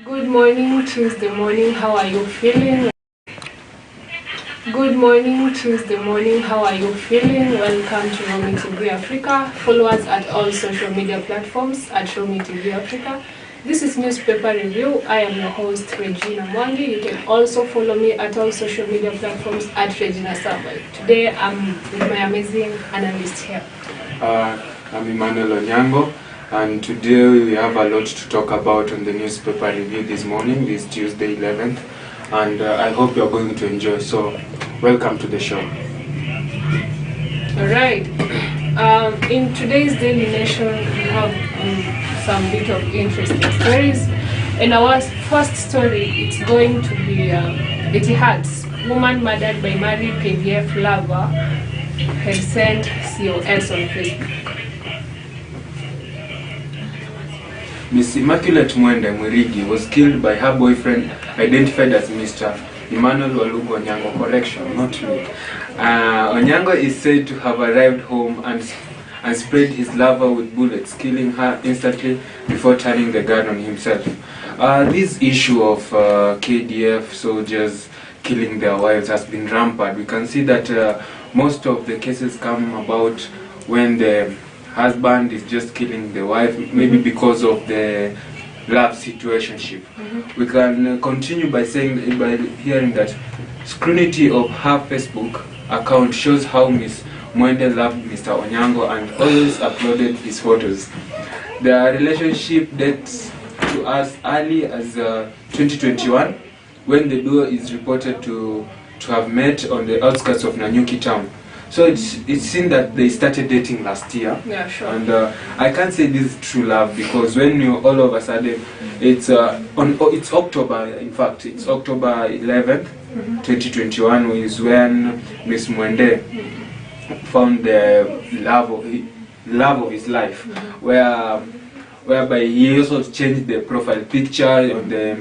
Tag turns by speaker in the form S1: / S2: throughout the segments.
S1: Good morning, Tuesday morning. How are you feeling? Good morning, Tuesday morning. How are you feeling? Welcome to Romy TV Africa. Follow us at all social media platforms at Romy TV Africa. This is Newspaper Review. I am your host, Regina Mwangi. You can also follow me at all social media platforms at Regina Samuel. Today, I'm with my amazing analyst here.
S2: I'm Emmanuel Onyango, and today we have a lot to talk about on the Newspaper Review this morning, this Tuesday 11th, and I hope you're going to enjoy. So, welcome to the show.
S1: Alright, in today's Daily Nation, we have some bit of interesting stories. In our first story, it's going to be Etihad's woman murdered by married KDF lover had sent COS on Facebook.
S2: Miss Immaculate Mwende Mwirigi was killed by her boyfriend, identified as Mr. Emmanuel Walugo Onyango. Correction, not me. Onyango is said to have arrived home and sprayed his lover with bullets, killing her instantly before turning the gun on himself. This issue of KDF soldiers killing their wives has been rampant. We can see that most of the cases come about when the husband is just killing the wife, maybe because of the love situationship. We can continue by hearing that scrutiny of her Facebook account shows how Miss Mwende loved Mr. Onyango and always uploaded his photos. Their relationship dates to as early as 2021, when the duo is reported to have met on the outskirts of Nanyuki town. So it's seen that they started dating last year.
S1: Yeah, sure.
S2: And I can't say this is true love, because when you all of a sudden, it's October. In fact, it's October 11th, 2021, is when Miss Mwende found the love of his life, whereby he also changed the profile picture on the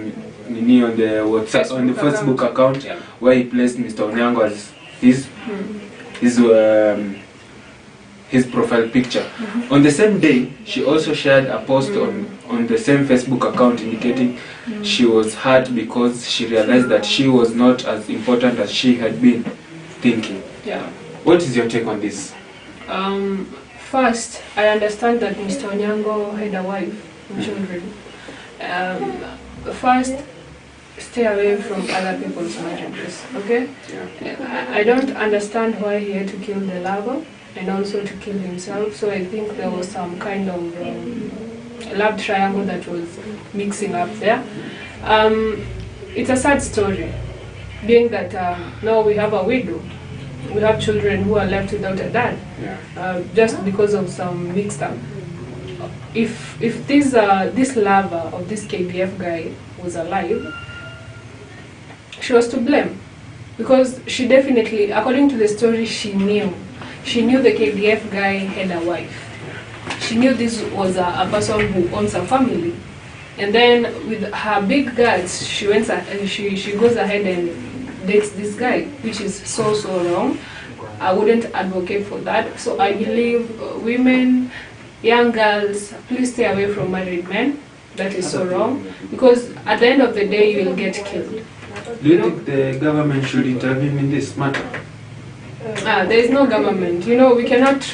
S2: WhatsApp, on the Facebook account, yeah, where he placed Mr. Onyango as his profile picture. On the same day, she also shared a post on the same Facebook account indicating she was hurt because she realized that she was not as important as she had been thinking.
S1: Yeah.
S2: What is your take on this?
S1: First, I understand that Mr. Onyango had a wife and children. First, stay away from other people's marriages, okay? Yeah. I don't understand why he had to kill the lover and also to kill himself. So I think there was some kind of love triangle that was mixing up there. It's a sad story, being that now we have a widow. We have children who are left without a dad, just because of some mixed up. If this lover of this KDF guy was alive, she was to blame, because she definitely, according to the story, she knew the KDF guy had a wife. She knew this was a person who owns a family, and then with her big guts, she goes ahead and dates this guy, which is so wrong. I wouldn't advocate for that. So I believe women, young girls, please stay away from married men. That is so wrong, because at the end of the day, you will get killed.
S2: Do you think the government should intervene in this matter?
S1: There is no government. We cannot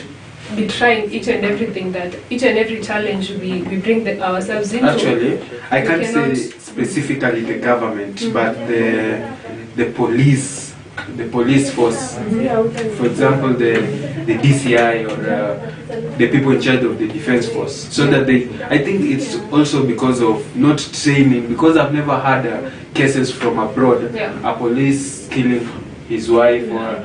S1: be trying each and every challenge we bring ourselves into.
S2: Actually, I can't say specifically the government, but the police force, for example, the DCI or the people in charge of the defense force, so that I think it's also because of not training, because I've never had cases from abroad, a police killing his wife or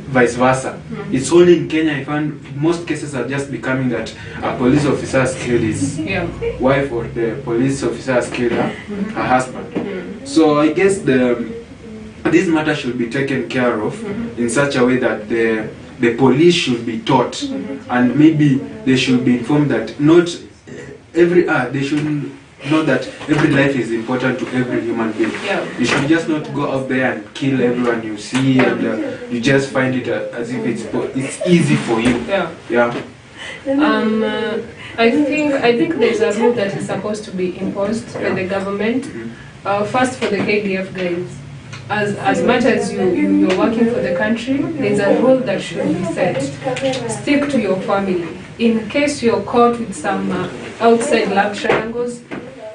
S2: vice versa. It's only in Kenya I find most cases are just becoming that a police officer has killed his wife, or the police officer has killed her husband. So I guess this matter should be taken care of in such a way that the police should be taught, and maybe they should be informed that not they should know that every life is important to every human being. You should just not go out there and kill everyone you see, and you just find it as if it's easy for you.
S1: I think there's a rule that is supposed to be imposed by the government. First, for the KDF guys, as much as you're working for the country, there's a rule that should be set. Stick to your family. In case you're caught with some outside love triangles,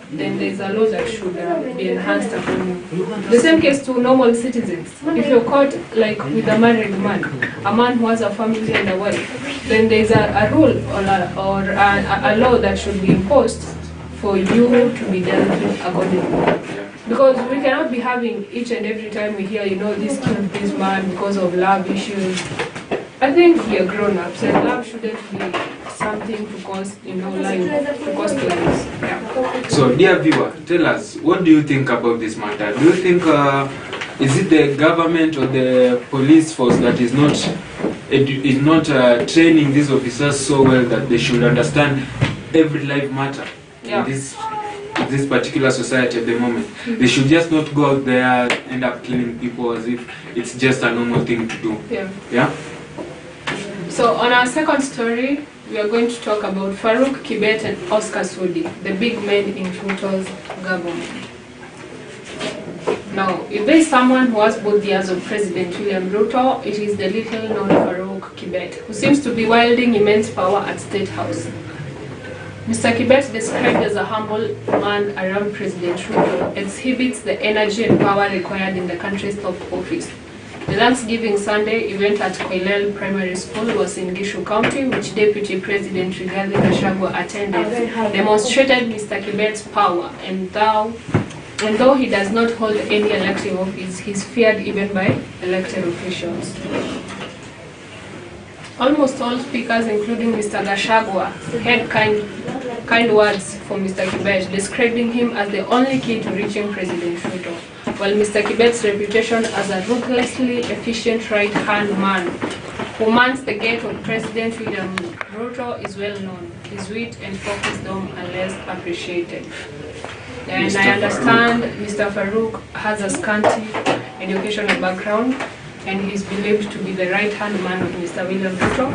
S1: then there's a law that should be enhanced upon you. The same case to normal citizens. If you're caught like with a married man, a man who has a family and a wife, then there's a rule or a law that should be imposed for you to be dealt with accordingly. Because we cannot be having each and every time we hear, this killed this man because of love issues. I think we are grown-ups and love shouldn't be something to cost, life, to cost lives. Yeah.
S2: So, dear viewer, tell us, what do you think about this matter? Do you think, is it the government or the police force that is not training these officers so well that they should understand every life matter in this particular society at the moment? They should just not go out there, end up killing people as if it's just a normal thing to do. Yeah?
S1: So on our second story, we are going to talk about Farouk Kibet and Oscar Sudi, the big men in Ruto's government. Now, if there is someone who has both the ears of President William Ruto, it is the little-known Farouk Kibet, who seems to be wielding immense power at State House. Mr. Kibet, described as a humble man around President Ruto, exhibits the energy and power required in the country's top office. The Thanksgiving Sunday event at Koilel Primary School was in Gishu County, which Deputy President Rigathi Gachagua attended, demonstrated Mr. Kibet's power, and though he does not hold any elective office, he is feared even by elected officials. Almost all speakers, including Mr. Gachagua, had kind words for Mr. Kibet, describing him as the only key to reaching President Ruto, while Mr. Kibet's reputation as a ruthlessly efficient right-hand man who mans the gate of President William Ruto is well known. His wit and focusdom are less appreciated. And I understand Mr. Farouk has a scanty educational background, and he is believed to be the right-hand man of Mr. William Ruto.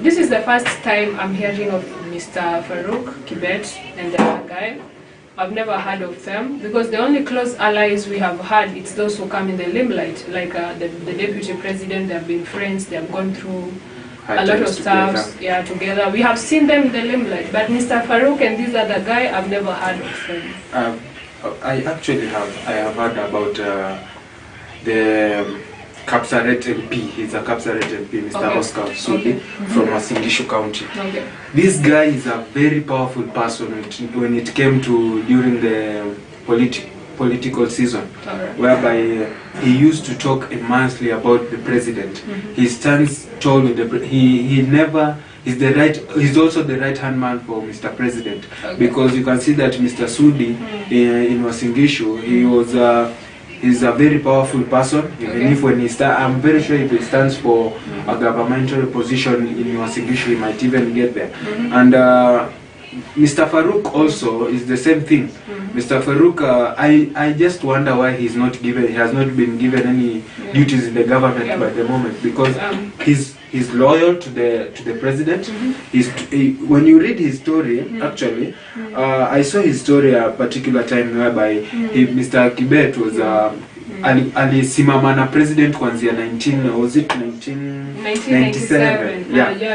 S1: This is the first time I'm hearing of Mr. Farouk Kibet and the other guy. I've never heard of them because the only close allies we have had, it's those who come in the limelight, like the deputy president. They have been friends, they have gone through a lot of stuff together. We have seen them in the limelight, but Mr. Farouk and this other guy, I've never heard of them.
S2: I actually have. I have heard about the Kapsaret MP. He's a Kapsaret MP, Mr. Oscar Sudi, from Wasingishu County. This guy is a very powerful person when it came to during the political season, whereby he used to talk immensely about the president. He stands tall with the he's also the right-hand man for Mr. President, because you can see that Mr. Sudi in Wasingishu, he's a very powerful person, even if when I'm very sure if he stands for a governmental position in Wasingishu, he might even get there. And Mr. Farouk also is the same thing. Mr. Farouk, I just wonder why he has not been given any duties in the government by the moment, because he's loyal to the president. When you read his story, actually, I saw his story a particular time whereby Mr. Kibet was alisimama na president kuanzia 1997.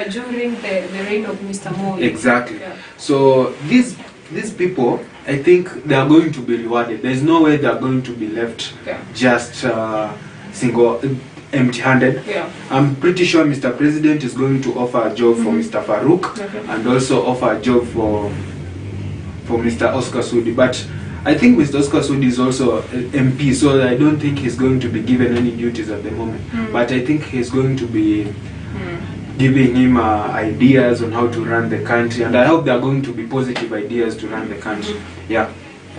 S1: During the reign of Mr. Moi.
S2: Exactly. So these people, I think they are going to be rewarded. There's no way they are going to be left just empty-handed. I'm pretty sure Mr. President is going to offer a job for Mr. Farouk and also offer a job for Mr. Oscar Sudi. But I think Mr. Oscar Sudi is also MP, so I don't think he's going to be given any duties at the moment. But I think he's going to be giving him ideas on how to run the country, and I hope they are going to be positive ideas to run the country.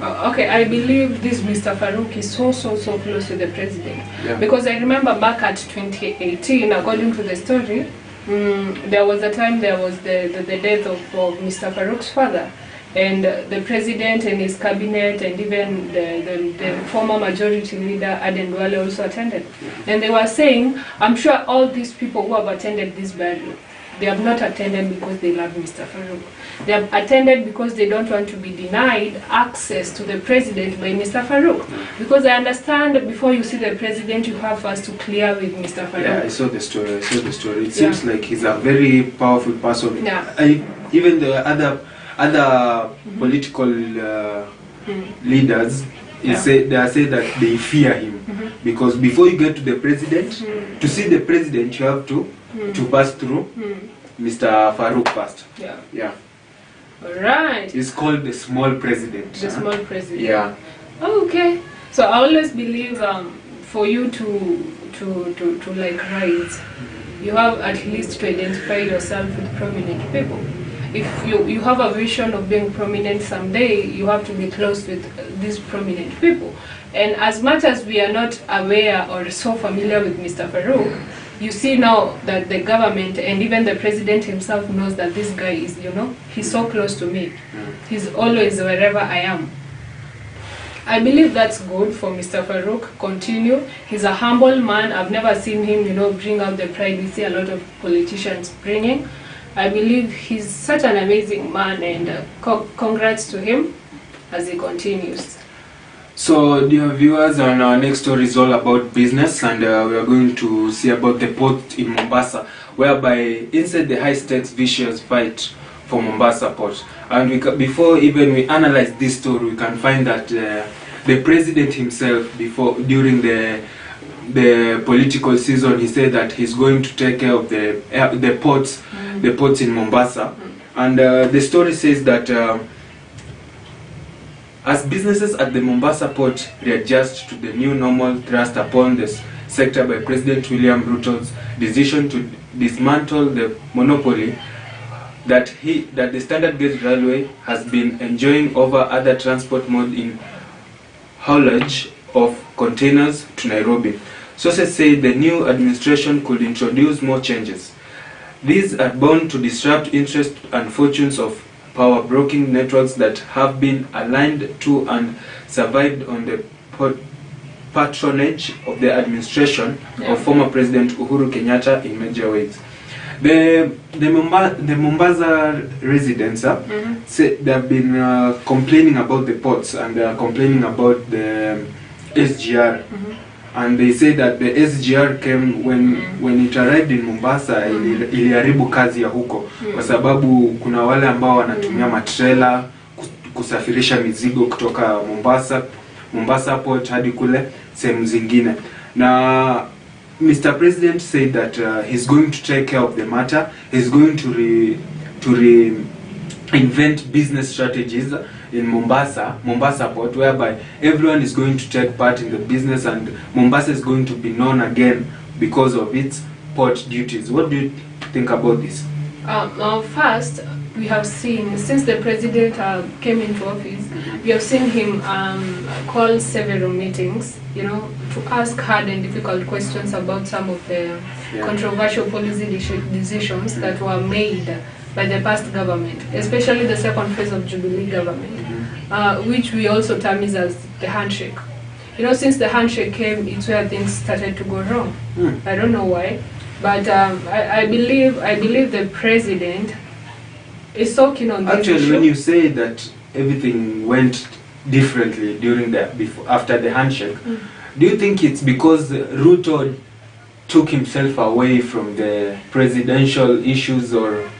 S1: Okay, I believe this Mr. Farouk is so close to the president, because I remember back at 2018, according to the story, there was a time there was the death of Mr. Farouk's father, and the president and his cabinet and even the former majority leader Aden Duale also attended. And they were saying, I'm sure all these people who have attended this burial, they have not attended because they love Mr. Farouk. They have attended because they don't want to be denied access to the president by Mr. Farouk. Because I understand before you see the president, you have first to clear with Mr. Farouk.
S2: Yeah, I saw the story. It seems like he's a very powerful person.
S1: Yeah.
S2: Even the other political leaders, they say that they fear him. Because before you get to the president, to see the president, you have to pass through Mr. Farouk first. Yeah.
S1: Alright.
S2: It's called the small president.
S1: The small president.
S2: Yeah.
S1: Okay. So I always believe for you to like rise, you have at least to identify yourself with prominent people. If you have a vision of being prominent someday, you have to be close with these prominent people. And as much as we are not aware or so familiar with Mr. Farouk, you see now that the government and even the president himself knows that this guy is, he's so close to me. He's always wherever I am. I believe that's good for Mr. Farouk. Continue. He's a humble man. I've never seen him, bring out the pride we see a lot of politicians bringing. I believe he's such an amazing man, and congrats to him as he continues.
S2: So, dear viewers, on our next story is all about business, and we are going to see about the port in Mombasa, whereby inside the high-stakes vicious fight for Mombasa port. And before even we analyze this story, we can find that the president himself, during the political season, he said that he's going to take care of the ports in Mombasa. And the story says that as businesses at the Mombasa port readjust to the new normal thrust upon this sector by President William Ruto's decision to dismantle the monopoly that the standard gauge railway has been enjoying over other transport modes in haulage of containers to Nairobi. Sources say the new administration could introduce more changes. These are bound to disrupt interest and fortunes of power broking networks that have been aligned to and survived on the patronage of the administration of former President Uhuru Kenyatta in major ways. The Mombasa residents say they have been complaining about the ports, and they are complaining about the SGR. And they say that the SGR came when it arrived in Mombasa, iliharibu kazi ya huko kwa sababu kuna wale ambao wanatumia matrela kusafirisha mizigo kutoka Mombasa port hadi kule sehemu zingine. Na Mr. President said that he's going to take care of the matter. He's going to invent business strategies in Mombasa port, whereby everyone is going to take part in the business, and Mombasa is going to be known again because of its port duties. What do you think about this?
S1: First, we have seen, since the president came into office, we have seen him call several meetings, to ask hard and difficult questions about some of the controversial policy decisions that were made by the past government, especially the second phase of Jubilee government, which we also term as the handshake. Since the handshake came, it's where things started to go wrong. I don't know why, but I believe the president is so keen on this
S2: Actually,
S1: issue.
S2: when you say that everything went differently after the handshake, do you think it's because Ruto took himself away from the presidential issues, or?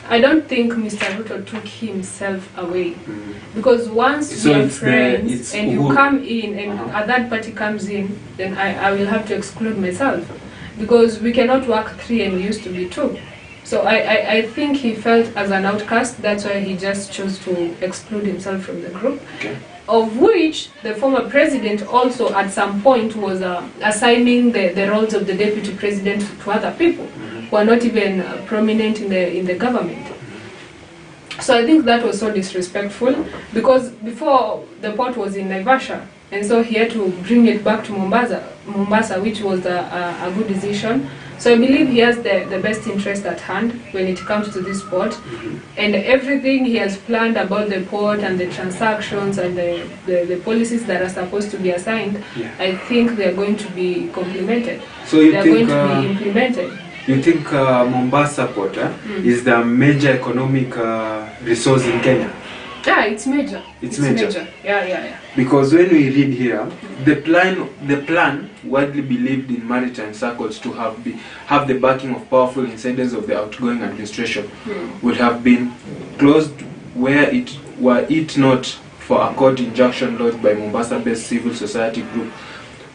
S1: I don't think Mr. Ruto took himself away, because once we are friends and you come in and a third party comes in, then I will have to exclude myself, because we cannot work 3 and we used to be 2. So I think he felt as an outcast. That's why he just chose to exclude himself from the group.
S2: Okay.
S1: Of which the former president also at some point was assigning the roles of the deputy president to other people who are not even prominent in the government. So I think that was so disrespectful, because before the port was in Naivasha, and so he had to bring it back to Mombasa, which was a good decision. So I believe he has the best interest at hand when it comes to this port, and everything he has planned about the port and the transactions and the policies that are supposed to be assigned, I think they are going to be complemented.
S2: So you
S1: they are
S2: think,
S1: going to be implemented.
S2: you think Mombasa port is the major economic resource in Kenya?
S1: Yeah, it's major.
S2: It's major.
S1: Yeah.
S2: Because when we read here, the plan widely believed in maritime circles to have the backing of powerful insiders of the outgoing administration would have been closed were it not for a court injunction lodged by Mombasa-based civil society group,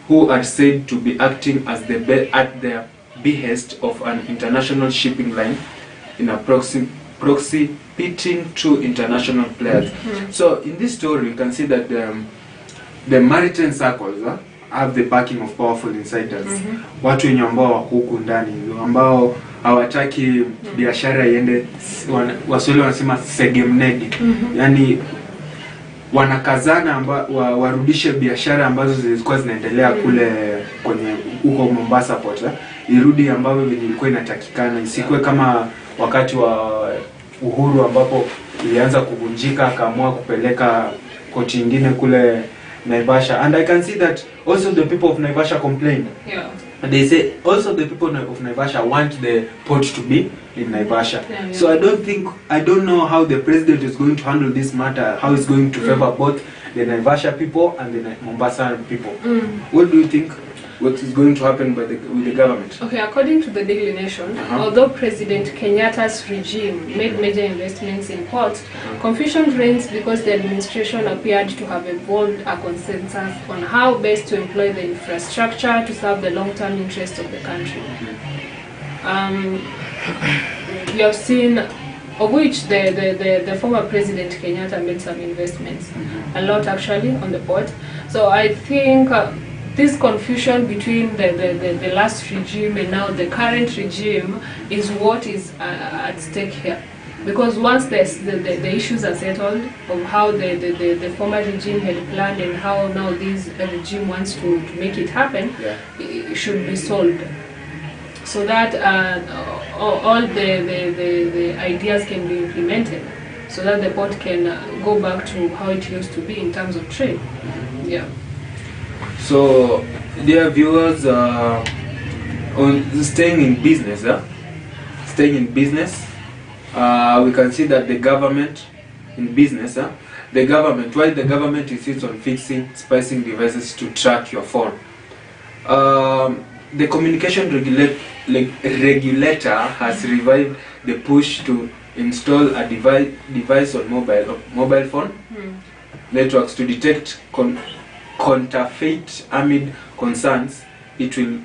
S2: who are said to be acting as at the behest of an international shipping line in a proxy pitting two international players. So in this story, you can see that the maritime circles have the backing of powerful insiders. Watu wenye ambao wako huku ndani, ambao hawataki biashara iende, Waswahili wanasema segemnege. Yani wanakazana warudishe biashara ambazo zilikuwa zinaendelea kule kwenye huko Mombasa port, irudi ambavyo vilikuwa inatakikana, isikuwe kama wakati wa Uhuru ambapo ilianza kuvunjika, akaamua kupeleka koti nyingine kule Naivasha. And I can see that also the people of Naivasha complain.
S1: Yeah.
S2: And they say also the people of Naivasha want the port to be in Naivasha.
S1: Yeah.
S2: So I don't know how the president is going to handle this matter, how he's going to favor both the Naivasha people and the Mombasa people. What do you think? What is going to happen with the government?
S1: Okay, according to the Daily Nation, although President Kenyatta's regime made major investments in ports, confusion reigns because the administration appeared to have evolved a consensus on how best to employ the infrastructure to serve the long-term interests of the country. We have seen, of which the former President Kenyatta made some investments, a lot actually, on the port. So I think this confusion between the last regime and now the current regime is what is at stake here. Because once the issues are settled of how the former regime had planned and how now this regime wants to make it happen, it should be solved. So that all the ideas can be implemented, so that the port can go back to how it used to be in terms of trade. Yeah.
S2: So, dear viewers, on staying in business, we can see that the government in business, while the government insists on fixing spicing devices to track your phone, the communication regulator has revived the push to install a device on mobile phone networks to detect counterfeit amid concerns. It will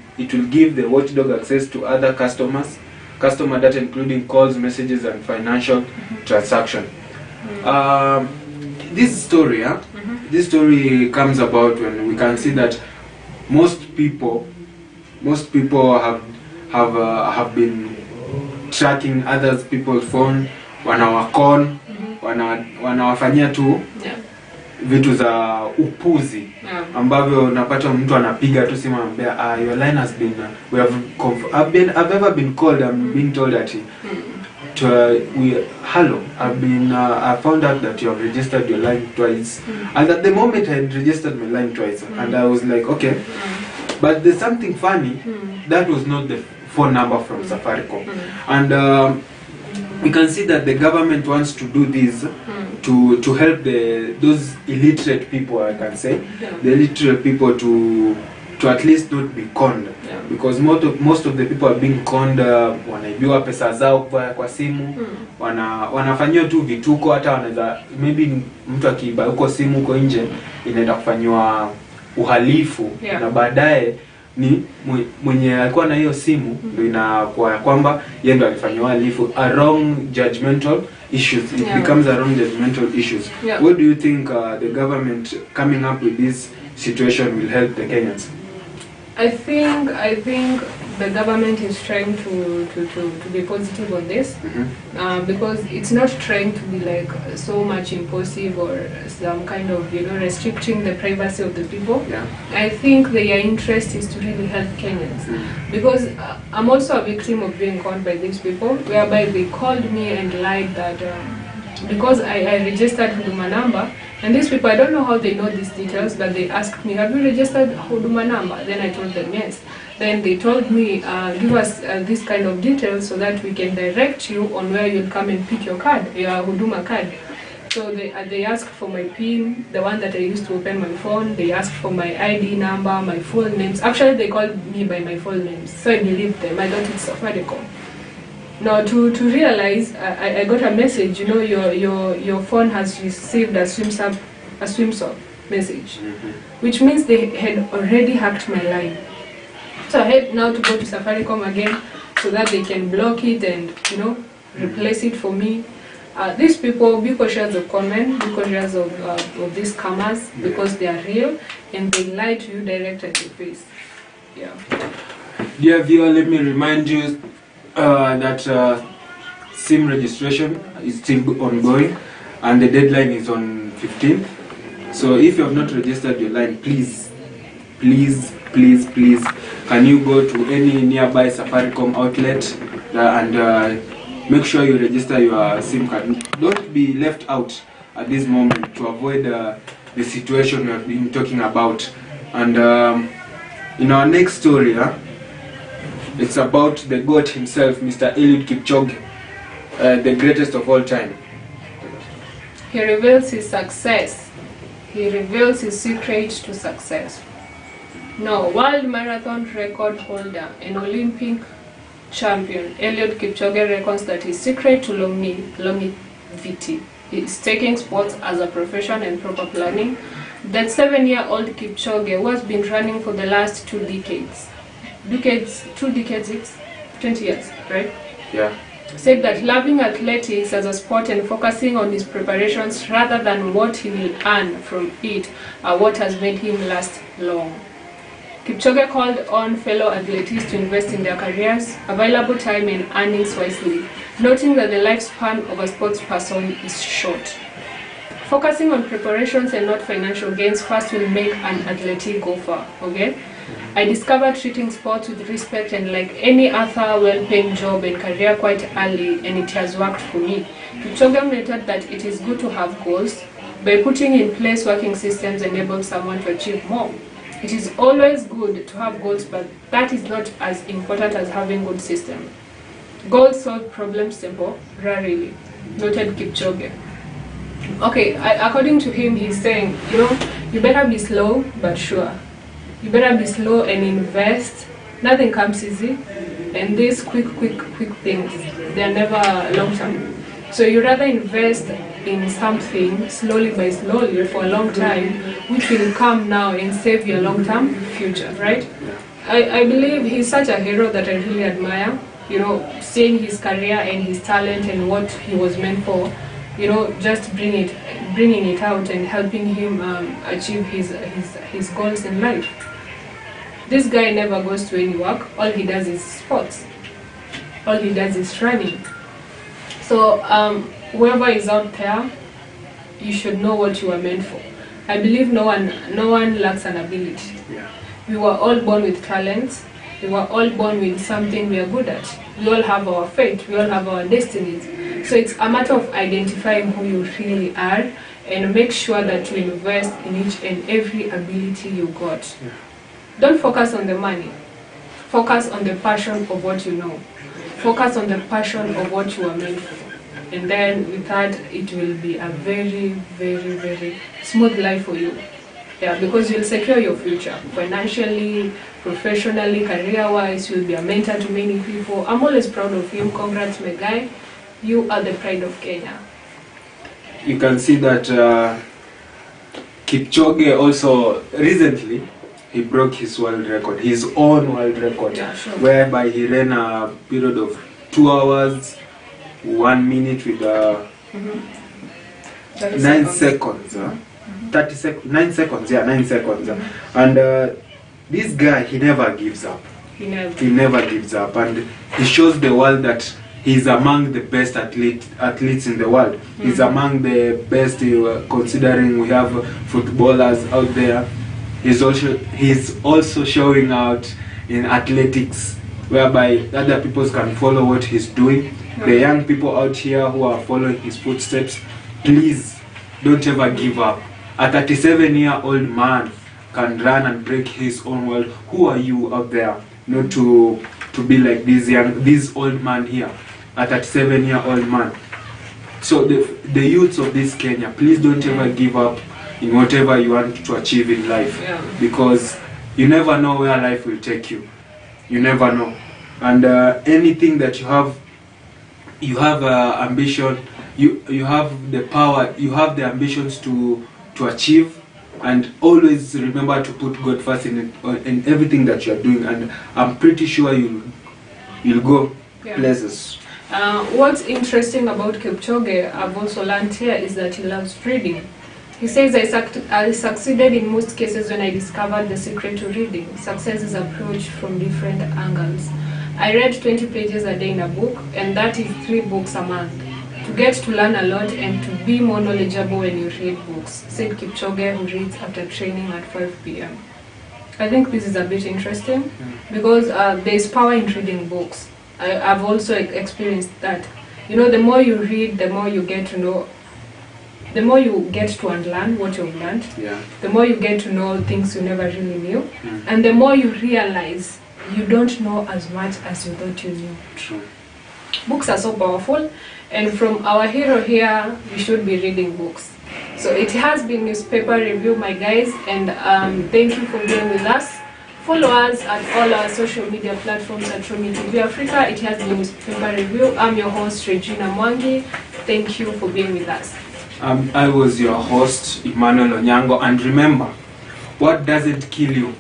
S2: give the watchdog access to other customer data, including calls, messages, and financial transaction. This story comes about when we can see that most people have been tracking other people's phone, wanawakon, wanawafanyia tu vitu za upuzi ambavyo unapata mtu anapiga tu simu anambia your line has been I've ever been called, I'm being told that I found out that you have registered your line twice, and at the moment I had registered my line twice, and I was like, okay, but there's something funny, that was not the phone number from Safaricom. And we can see that the government wants to do this to help those illiterate people, I can say, the illiterate people to at least not be conned, because most of the people are being conned. Wanaibiwa pesa zao kwa simu, wanafanywa tu vituko, hata wanaweza maybe mtu akiiba huko simu huko nje inaenda kufanywa uhalifu, na baadaye ni mwenye alikuwa na hiyo simu ndio inakuwa kwamba yeye ndo alifanywa uhalifu. A wrong judgmental issues, it becomes a wrong judgmental issues. What do you think the government coming up with this situation will help the Kenyans?
S1: I think the government is trying to be positive on this, because it's not trying to be like so much impulsive or some kind of restricting the privacy of the people. I think their interest is to really help Kenyans, because I'm also a victim of being conned by these people, whereby they called me and lied that because I registered Huduma number, and these people, I don't know how they know these details, but they asked me, have you registered Huduma number? Then I told them yes. Then they told me, give us this kind of details so that we can direct you on where you'll come and pick your card, your Huduma card. So they asked for my PIN, the one that I used to open my phone. They asked for my ID number, my full names. Actually, they called me by my full names, so I believed them. I thought it's Safaricom. Now, to realize, I got a message. You know, your phone has received a swim-up message, which means they had already hacked my line. So I had now to go to Safaricom again so that they can block it and, you know, replace it for me. These people, be cautious of comment, be cautious of these scammers, because they are real and they lie to you direct at your face. Yeah.
S2: Dear viewer, let me remind you that SIM registration is still ongoing and the deadline is on 15th. So if you have not registered your line, please, can you go to any nearby Safaricom outlet and make sure you register your SIM card. Don't be left out at this moment to avoid the situation we have been talking about. And in our next story, it's about the GOAT himself, Mr. Eliud Kipchoge, the greatest of all time.
S1: He reveals his success. He reveals his secret to success. Now, world marathon record holder and Olympic champion Eliud Kipchoge reckons that his secret to longevity is taking sports as a profession and proper planning. That 7-year-old Kipchoge, who has been running for the last 2 decades, 20 years, right?
S2: Yeah.
S1: Said that loving athletics as a sport and focusing on his preparations rather than what he will earn from it are what has made him last long. Kipchoge called on fellow athletes to invest in their careers, available time and earnings wisely, noting that the lifespan of a sports person is short. Focusing on preparations and not financial gains first will make an athlete go far, okay? I discovered treating sports with respect and like any other well-paying job and career quite early, and it has worked for me. Kipchoge noted that it is good to have goals. By putting in place working systems enables someone to achieve more. It is always good to have goals, but that is not as important as having good system. Goals solve problems temporarily, noted Kipchoge. Okay, according to him, he's saying, you know, you better be slow but sure. You better be slow and invest. Nothing comes easy, and these quick things, they are never long term. So you rather invest in something slowly by slowly for a long time, which will come now and save your long-term future, right? I believe he's such a hero that I really admire. You know, seeing his career and his talent and what he was meant for, you know, just bringing it out and helping him achieve his goals in life. This guy never goes to any work. All he does is sports. All he does is running. So whoever is out there, you should know what you are meant for. I believe no one lacks an ability.
S2: Yeah.
S1: We were all born with talents. We were all born with something we are good at. We all have our fate. We all have our destinies. So it's a matter of identifying who you really are and make sure that you invest in each and every ability you got.
S2: Yeah.
S1: Don't focus on the money. Focus on the passion of what you know. Focus on the passion of what you are meant for. And then with that, it will be a very smooth life for you. Yeah, because you'll secure your future financially, professionally, career-wise. You'll be a mentor to many people. I'm always proud of you. Congrats, my guy. You are the pride of Kenya.
S2: You can see that Kipchoge also recently he broke his world record, his own world record,
S1: yeah, sure.
S2: Whereby he ran a period of 2 hours, 1 minute with 9 seconds. 30 seconds, 9 seconds, yeah, 9 seconds. And this guy, he never gives up. He never gives up, and he shows the world that he's among the best athletes in the world. He's among the best, considering we have footballers out there. He's also showing out in athletics, whereby other people can follow what he's doing. The young people out here who are following his footsteps, please don't ever give up. A 37-year-old man can run and break his own world. Who are you out there? not to be like this old man here, a 37-year-old man. So the youths of this Kenya, please don't ever give up in whatever you want to achieve in life, because you never know where life will take you. You never know. And anything that you have ambition, you have the power, you have the ambitions to achieve, and always remember to put God first in everything that you are doing, and I'm pretty sure you'll go places.
S1: What's interesting about Kipchoge, I've also learned here, is that he loves reading. He says, I succeeded in most cases when I discovered the secret to reading. Success is approached from different angles. I read 20 pages a day in a book, and that is 3 books a month. To get to learn a lot and to be more knowledgeable when you read books, said Kipchoge, who reads after training at 5 p.m. I think this is a bit interesting, because there's power in reading books. I've also experienced that. You know, the more you read, the more you get to know, the more you get to unlearn what you've learned, the more you get to know things you never really knew, and the more you realize you don't know as much as you thought you knew.
S2: True.
S1: Books are so powerful, and from our hero here, we should be reading books. So it has been newspaper review, my guys, and thank you for being with us. Follow us at all our social media platforms at Romy TV Africa. It has been newspaper review. I'm your host, Regina Mwangi. Thank you for being with us.
S2: I was your host, Emmanuel Onyango, and remember, what doesn't kill you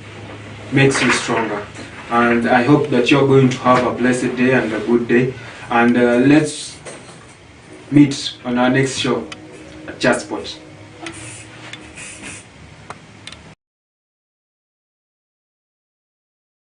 S2: makes you stronger. And I hope that you're going to have a blessed day and a good day. And let's meet on our next show at Jaspot.